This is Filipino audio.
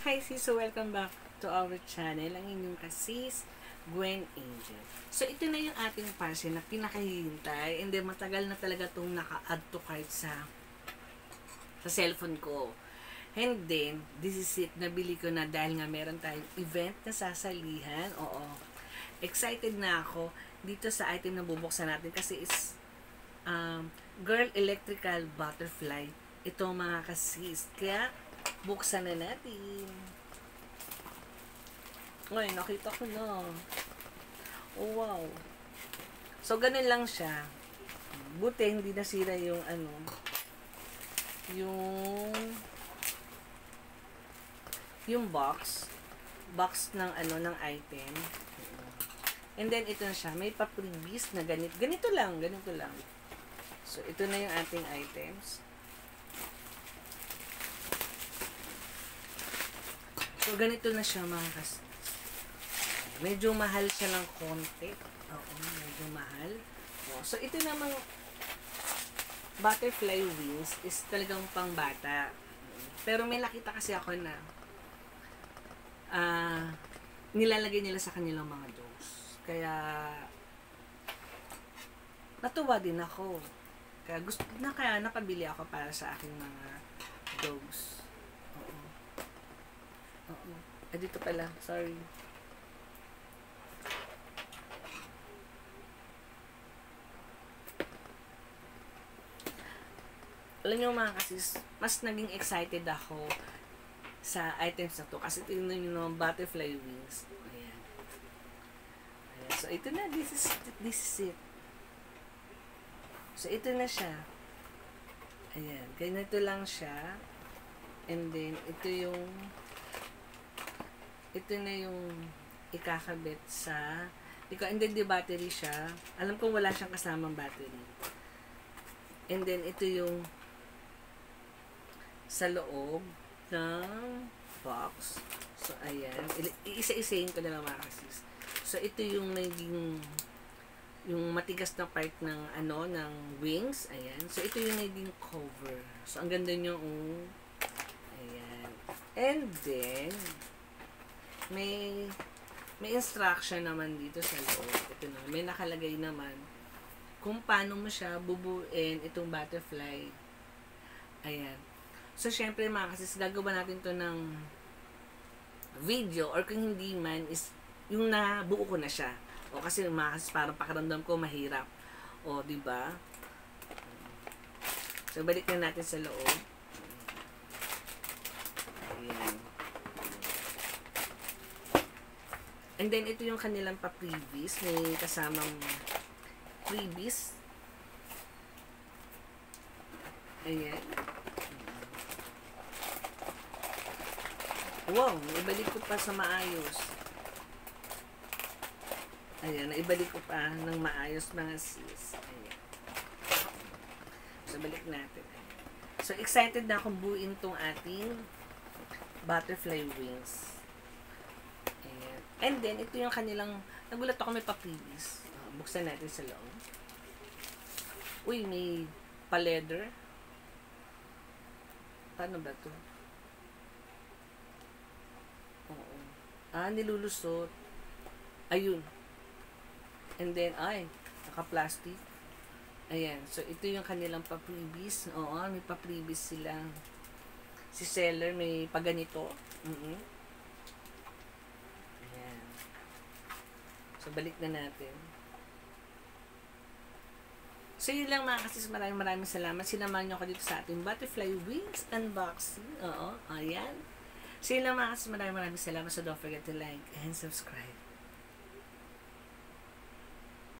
Hi sis, so welcome back to our channel. Ang inyong kasis, Gwen Angel. So ito na yung ating parcel na pinakahihintay. And then matagal na talaga itong naka-add to cart sa cellphone ko. And then, this is it. Nabili ko na dahil nga meron tayong event na sasalihan. Oo. Excited na ako dito sa item na bubuksan natin kasi is Girl Electrical Butterfly. Ito mga kasis. Kaya, buksan na natin. Ay, nakita ko na. Oh, wow. So, ganun lang siya. Buti, hindi nasira yung yung box ng ng item. And then, ito na siya. May pa-freebies na ganito lang. So, ito na yung ating items. So, ganito na siya mga kasis. Medyo mahal siya ng konti. Oo, medyo mahal. So, ito namang butterfly wings is talagang pang bata. Pero may nakita kasi ako na nilalagay nila sa kanilang mga dogs. Kaya, natuwa din ako. Kaya napabili ako para sa aking mga dogs. Oo. Dito pala. Sorry. Alam niyo mga kasis, mas naging excited ako sa items na to. Kasi tingnan niyo naman, butterfly wings. Ayan. So, ito na. This is it. So, ito na siya. Ayan. Ganito lang siya. And then, ito na yung ikakabit sa and then the battery siya. Alam kong wala siyang kasamang battery. And then ito yung sa loob ng box. So ayan, iisa-isahin ko na lang mga kasis. So ito yung naging yung matigas na part ng ng wings. Ayan. So ito yung naging cover. So ang ganda niyo ayan. And then may instruction naman dito sa loob. Ito na, may nakalagay naman kung paano mo siya bubuin itong butterfly. Ayan. So, syempre mga kasis, gagawa natin to ng video or kung hindi man is yung nabuo ko na siya. O kasi mga kasis, parang pakiramdam ko mahirap. O, diba? So, balik na natin sa loob. Ayan. And then, ito yung kanilang pa-freebies. May kasamang freebies. Ayan. Wow! Naibalik ko pa sa maayos. Ayan. Naibalik ko pa ng maayos mga sis. Ayan. So, balik natin. So, excited na akong buuin tong ating butterfly wings. And then, ito yung kanilang, nagulat ako may pa-freebies. Buksan natin sa loob. Uy, may pa-leather. Paano ba to? Oo. Nilulusot. Ayun. And then, naka-plastic. Ayan. So, ito yung kanilang pa-freebies. Oo, may pa-freebies sila. Si seller may pa-ganito. So, balik na natin. So, yun lang mga kasis. Maraming salamat. Sinamahan nyo ako dito sa ating butterfly wings unboxing. Oo, ayan. So, yun lang mga kasis. Maraming salamat. So, don't forget to like and subscribe.